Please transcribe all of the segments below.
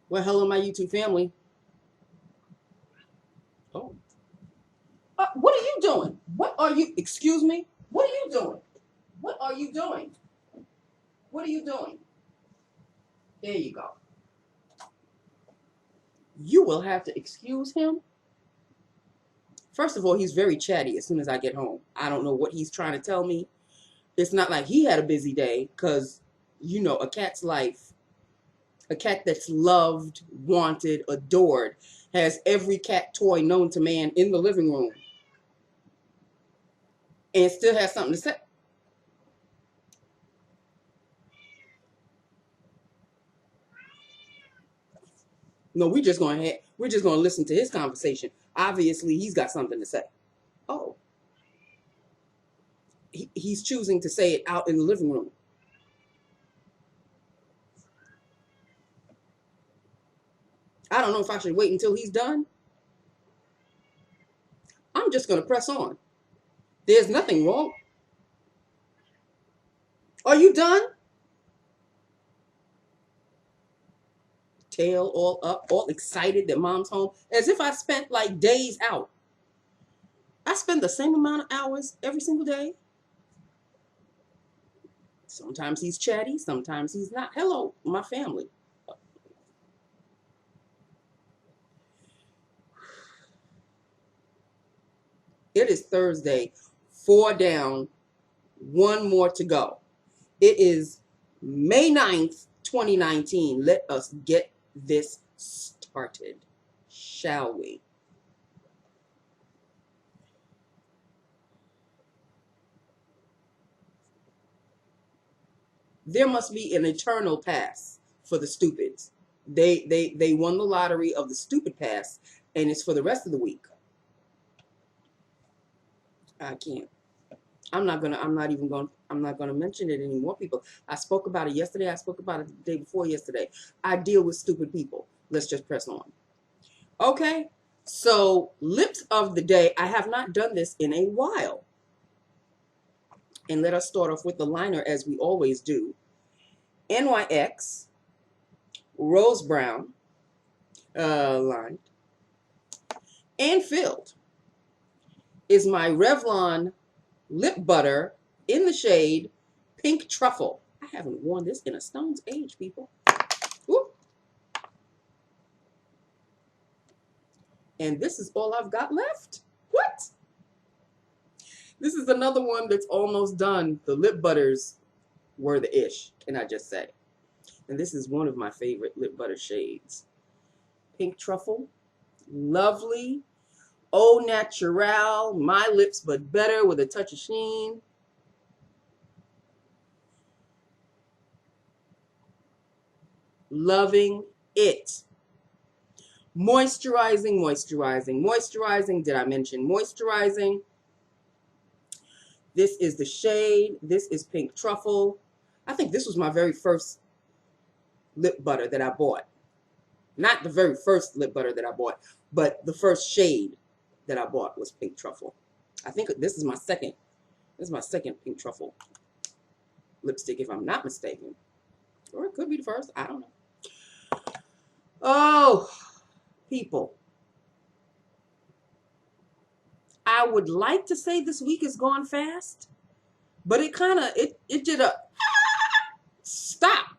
Well, hello, my YouTube family. Oh, what are you doing? What are you? Excuse me. What are you doing? What are you doing? What are you doing? There you go. You will have to excuse him. First of all, he's very chatty as soon as I get home. I don't know what he's trying to tell me. It's not like he had a busy day because, you know, a cat's life, a cat that's loved, wanted, adored, has every cat toy known to man in the living room and still has something to say. No, we're just going to listen to his conversation. Obviously, he's got something to say. Oh, he's choosing to say it out in the living room. I don't know if I should wait until he's done. I'm just going to press on. There's nothing wrong. Are you done? Tail all up, all excited that mom's home, as if I spent like days out. I spend the same amount of hours every single day. Sometimes he's chatty, sometimes he's not. Hello, my family. It is Thursday, 4 down, 1 more to go. It is May 9th, 2019. Let us get this started, shall we? There must be an eternal pass for the stupids. They won the lottery of the stupid pass, and it's for the rest of the week. I can't. I'm not gonna mention it anymore, people. I spoke about it yesterday. I spoke about it the day before yesterday. I deal with stupid people. Let's just press on. Okay. So, lips of the day. I have not done this in a while. And let us start off with the liner as we always do. NYX Rose Brown lined and filled is my Revlon lip butter in the shade Pink Truffle. I haven't worn this in a stone's age, people. Woo. And this is all I've got left. What? This is another one that's almost done. The lip butters were the ish, can I just say. And this is one of my favorite lip butter shades. Pink Truffle. Lovely. Au natural. My lips but better with a touch of sheen. Loving it. Moisturizing, moisturizing, moisturizing. Did I mention moisturizing? This is the shade. This is Pink Truffle. I think this was my very first lip butter that I bought. Not the very first lip butter that I bought, but the first shade that I bought was Pink Truffle. I think this is my second. This is my second Pink Truffle lipstick, if I'm not mistaken. Or it could be the first. I don't know. Oh, people. I would like to say this week has gone fast, but it kind of, it did a stop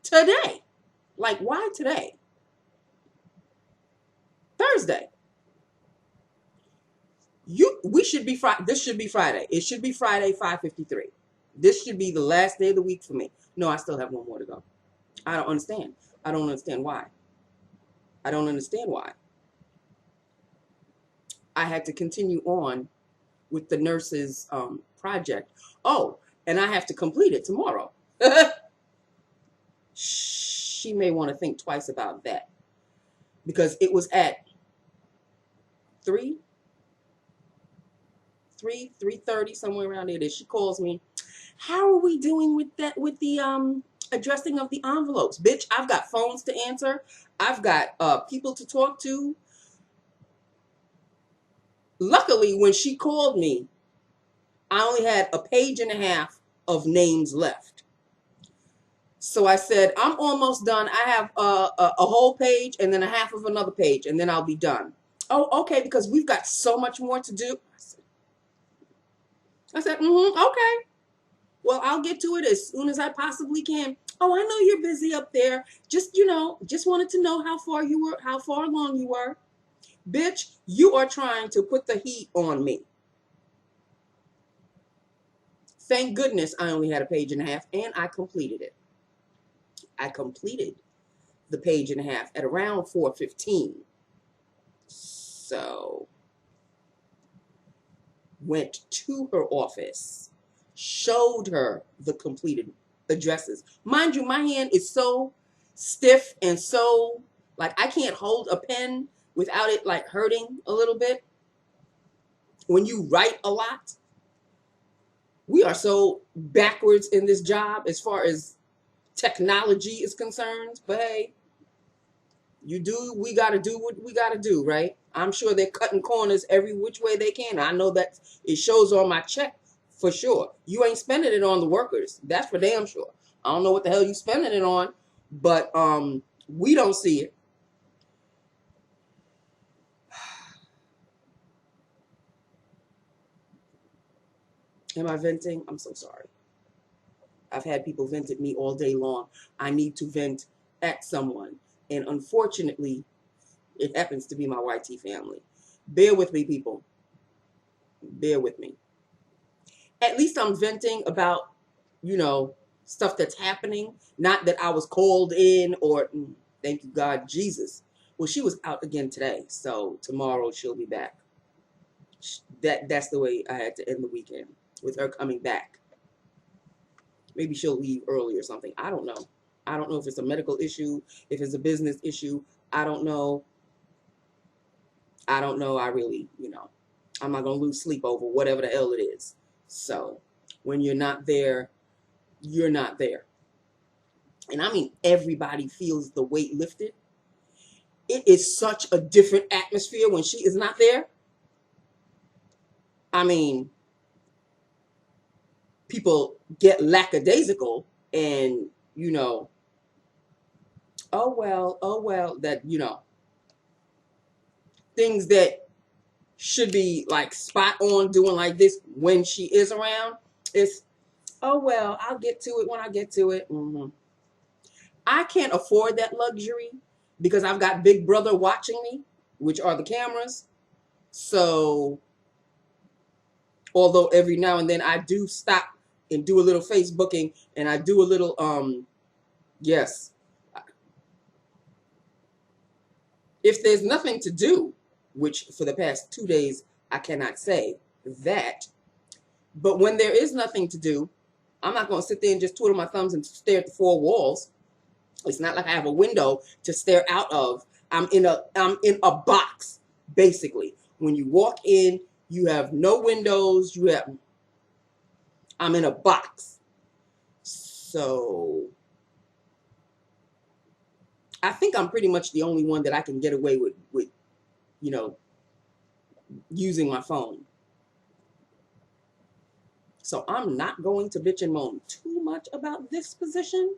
today. Like, why today? Thursday. We should be Friday. This should be Friday. It should be Friday, 5:53. This should be the last day of the week for me. No, I still have one more to go. I don't understand. I don't understand why. I don't understand why. I had to continue on with the nurse's project. Oh, and I have to complete it tomorrow. She may want to think twice about that because it was at 3:30, somewhere around there that she calls me. How are we doing with that, with the addressing of the envelopes? Bitch, I've got phones to answer. I've got people to talk to. Luckily, when she called me, I only had a page and a half of names left. So I said, I'm almost done. I have a whole page and then a half of another page, and then I'll be done. Oh, okay, because we've got so much more to do. I said, okay. Well, I'll get to it as soon as I possibly can. Oh, I know you're busy up there. Just, just wanted to know how far along you were. Bitch, you are trying to put the heat on me. Thank goodness I only had a page and a half, and I completed it. I completed the page and a half at around 4:15. So, went to her office, showed her the completed addresses. Mind you, my hand is so stiff and so, like, I can't hold a pen without it, like, hurting a little bit. When you write a lot, we are so backwards in this job as far as technology is concerned. But hey, we got to do what we got to do, right? I'm sure they're cutting corners every which way they can. I know that it shows on my check for sure. You ain't spending it on the workers. That's for damn sure. I don't know what the hell you spending it on, but we don't see it. Am I venting? I'm so sorry. I've had people vent at me all day long. I need to vent at someone. And unfortunately, it happens to be my YT family. Bear with me, people. Bear with me. At least I'm venting about, stuff that's happening. Not that I was called in or, thank you, God, Jesus. Well, she was out again today. So tomorrow she'll be back. That's the way I had to end the weekend, with her coming back. Maybe she'll leave early or something. I don't know. I don't know if it's a medical issue, if it's a business issue. I don't know. I don't know. I really, I'm not going to lose sleep over whatever the hell it is. So when you're not there, you're not there. And I mean, everybody feels the weight lifted. It is such a different atmosphere when she is not there. I mean, people get lackadaisical and, oh, well, that, things that should be like spot on doing like this when she is around. It's, oh, well, I'll get to it when I get to it. I can't afford that luxury because I've got Big Brother watching me, which are the cameras. So, although every now and then I do stop and do a little Facebooking and I do a little, yes. If there's nothing to do, which for the past 2 days I cannot say that, but when there is nothing to do, I'm not going to sit there and just twiddle my thumbs and stare at the four walls. It's not like I have a window to stare out of. I'm in a box, basically. When you walk in, you have no windows. I'm in a box. So I think I'm pretty much the only one that I can get away with using my phone. So I'm not going to bitch and moan too much about this position.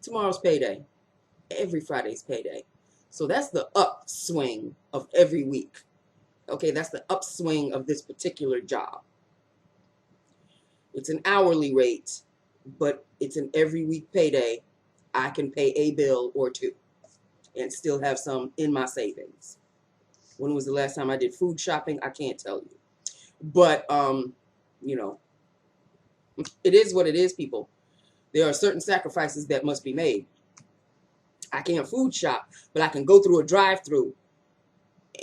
Tomorrow's payday. Every Friday's payday. So that's the upswing of every week. Okay, that's the upswing of this particular job. It's an hourly rate, but it's an every week payday. I can pay a bill or two and still have some in my savings. When was the last time I did food shopping? I can't tell you. But, it is what it is, people. There are certain sacrifices that must be made. I can't food shop, but I can go through a drive-through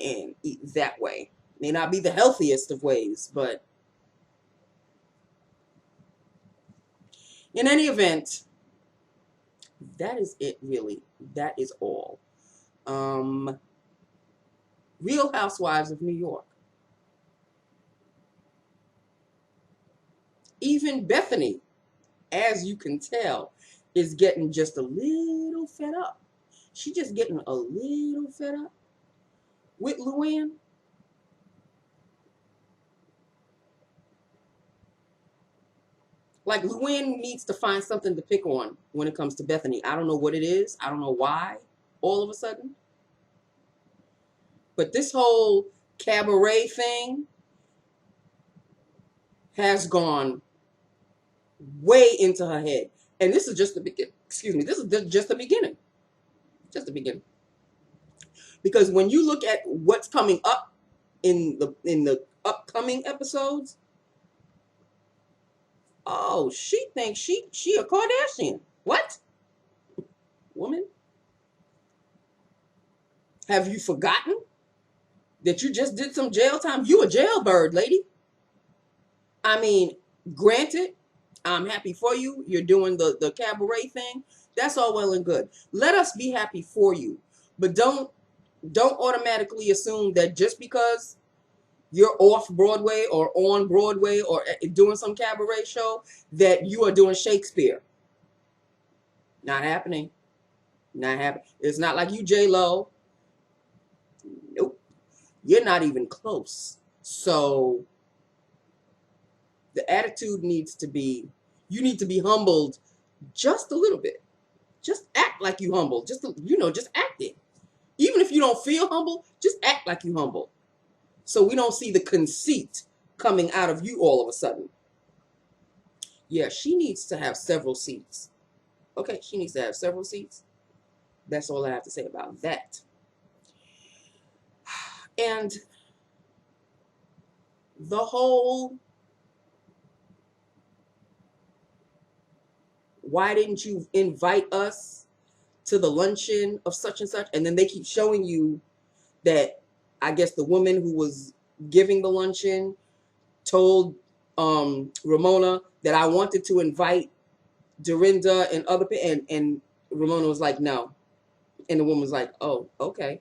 and eat that way. May not be the healthiest of ways, but in any event, that is it, really. That is all. Real Housewives of New York. Even Bethany, as you can tell, is getting just a little fed up. She's just getting a little fed up with Luann. Like, Luann needs to find something to pick on when it comes to Bethany. I don't know what it is. I don't know why all of a sudden. But this whole cabaret thing has gone way into her head. And this is just the beginning. Excuse me. This is just the beginning. Just the beginning. Because when you look at what's coming up in the upcoming episodes, oh, she thinks she a Kardashian. What? Woman? Have you forgotten that you just did some jail time? You a jailbird, lady. I mean, granted, I'm happy for you. You're doing the cabaret thing. That's all well and good. Let us be happy for you. But don't automatically assume that just because you're off Broadway or on Broadway or doing some cabaret show that you are doing Shakespeare. Not happening. Not happening. It's not like you J-Lo. Nope. You're not even close. So the attitude needs to be, you need to be humbled just a little bit. Just act like you humble. Just act it. Even if you don't feel humble, just act like you humble. So we don't see the conceit coming out of you all of a sudden. Yeah, she needs to have several seats. Okay, she needs to have several seats. That's all I have to say about that. And the whole, why didn't you invite us to the luncheon of such and such? And then they keep showing you that, I guess, the woman who was giving the luncheon told Ramona that I wanted to invite Dorinda and other people, and Ramona was like, no. And the woman was like, oh, okay.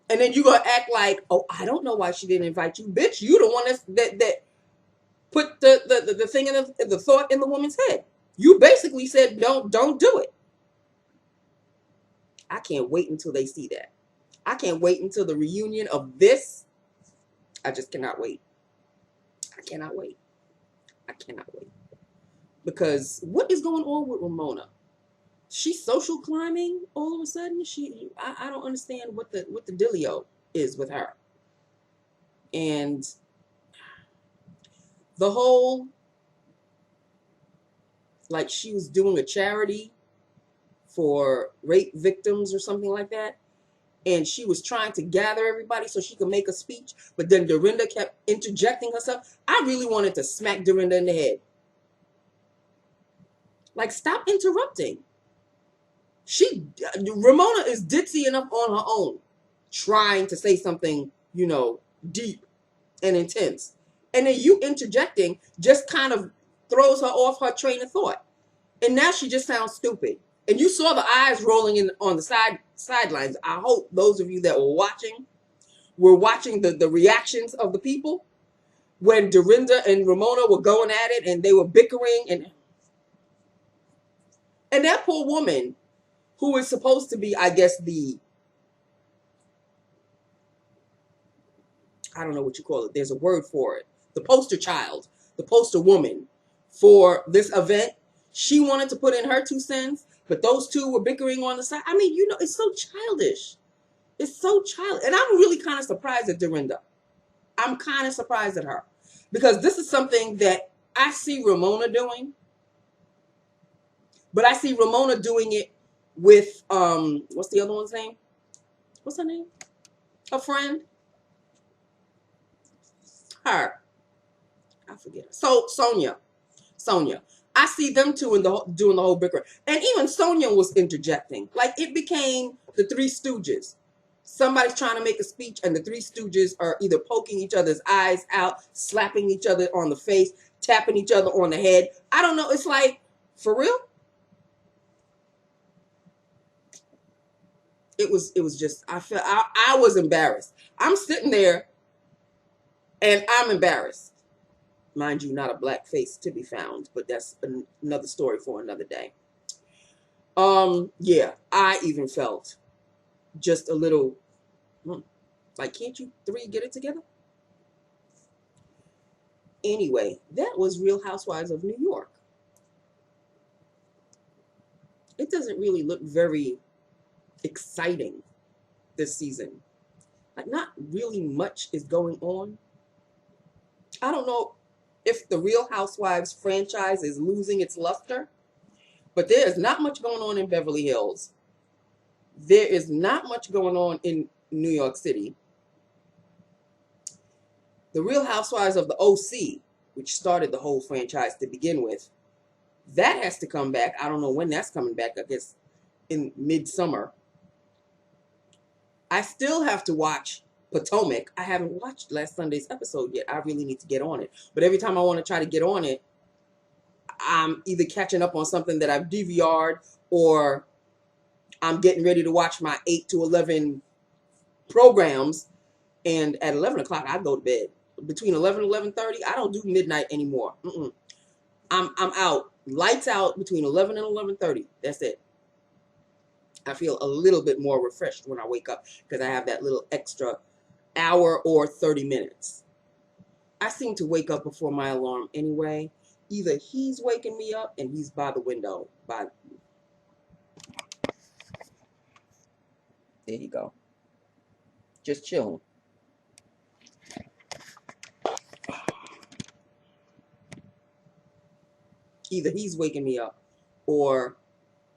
And then you gonna act like, oh, I don't know why she didn't invite you. Bitch, you the one that put the thing in the thought in the woman's head. You basically said, don't do it. I can't wait until they see that. I can't wait until the reunion of this. I just cannot wait. I cannot wait. I cannot wait. Because what is going on with Ramona? She's social climbing all of a sudden. I don't understand what the dealio is with her. And the whole, like, she was doing a charity for rape victims or something like that. And she was trying to gather everybody so she could make a speech. But then Dorinda kept interjecting herself. I really wanted to smack Dorinda in the head. Like, stop interrupting. Ramona is ditzy enough on her own, trying to say something, deep and intense. And then you interjecting just kind of throws her off her train of thought. And now she just sounds stupid. And you saw the eyes rolling in on the sidelines. I hope those of you that were watching the reactions of the people when Dorinda and Ramona were going at it and they were bickering. And that poor woman, who is supposed to be, I guess, I don't know what you call it. There's a word for it. The poster child, the poster woman for this event. She wanted to put in her 2 cents, but those two were bickering on the side. I mean, it's so childish. It's so childish. And I'm really kind of surprised at Dorinda. I'm kind of surprised at her. Because this is something that I see Ramona doing. But I see Ramona doing it with, what's the other one's name? What's her name? Her friend? Her. I forget her. So, Sonia. I see them two doing the whole bickering. And even Sonia was interjecting. Like, it became the Three Stooges. Somebody's trying to make a speech, and the Three Stooges are either poking each other's eyes out, slapping each other on the face, tapping each other on the head. I don't know. It's like, for real? It was just, I was embarrassed. I'm sitting there, and I'm embarrassed. Mind you, not a black face to be found, but that's another story for another day. Yeah, I even felt just a little, like, can't you three get it together? Anyway, that was Real Housewives of New York. It doesn't really look very exciting this season. Like, not really much is going on. I don't know if the Real Housewives franchise is losing its luster, but there is not much going on in Beverly Hills. There is not much going on in New York City. The Real Housewives of the OC, which started the whole franchise to begin with, that has to come back. I don't know when that's coming back. I guess in midsummer. I still have to watch Potomac. I haven't watched last Sunday's episode yet. I really need to get on it. But every time I want to try to get on it, I'm either catching up on something that I've DVR'd, or I'm getting ready to watch my 8 to 11 programs. And at 11 o'clock, I go to bed. Between 11 and 11:30, I don't do midnight anymore. I'm out. Lights out between 11 and 11:30. That's it. I feel a little bit more refreshed when I wake up because I have that little extra hour or 30 minutes. I seem to wake up before my alarm anyway. Either he's waking me up and he's by the window. There you go. Just chilling. Either he's waking me up or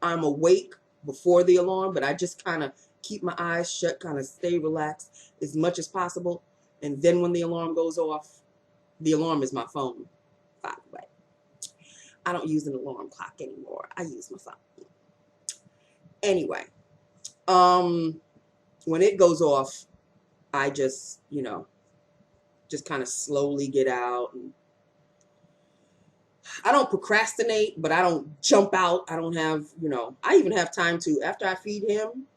I'm awake before the alarm, but I just kind of keep my eyes shut, kind of stay relaxed as much as possible. And then when the alarm goes off, the alarm is my phone, by the way. I don't use an alarm clock anymore. I use my phone. Anyway, when it goes off, I just, just kind of slowly get out. And I don't procrastinate, but I don't jump out. I don't have, I even have time to, after I feed him,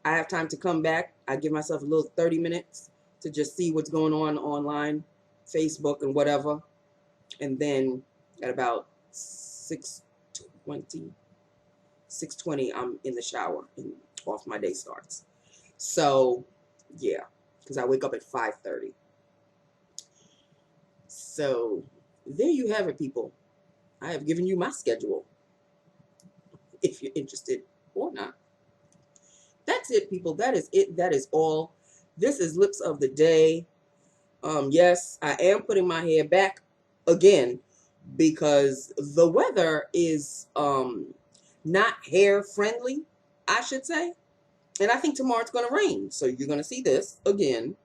I have time to come back. I give myself a little 30 minutes to just see what's going on online, Facebook and whatever. And then at about 6:20, I'm in the shower and off my day starts. So, yeah, because I wake up at 5:30. So, there you have it, people. I have given you my schedule, if you're interested or not. That's it, people. That is it. That is all. This is Lips of the Day. Yes, I am putting my hair back again because the weather is not hair friendly, I should say. And I think tomorrow it's going to rain. So you're going to see this again.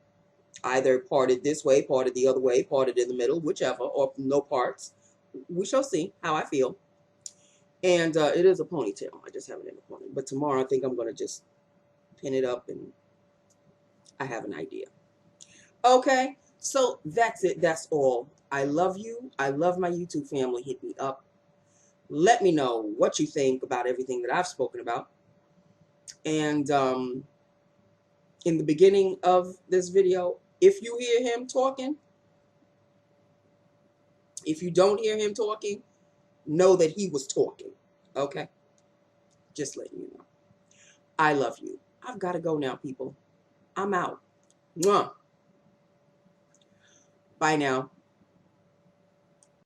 Either parted this way, parted the other way, parted in the middle, whichever, or no parts. We shall see how I feel. And it is a ponytail. I just have it in a pony. But tomorrow I think I'm going to just pin it up and I have an idea. Okay, so that's it. That's all. I love you. I love my YouTube family. Hit me up. Let me know what you think about everything that I've spoken about. And in the beginning of this video, if you hear him talking, if you don't hear him talking, know that he was talking. Okay? Just letting you know. I love you. I've got to go now, people. I'm out. Mwah. Bye now.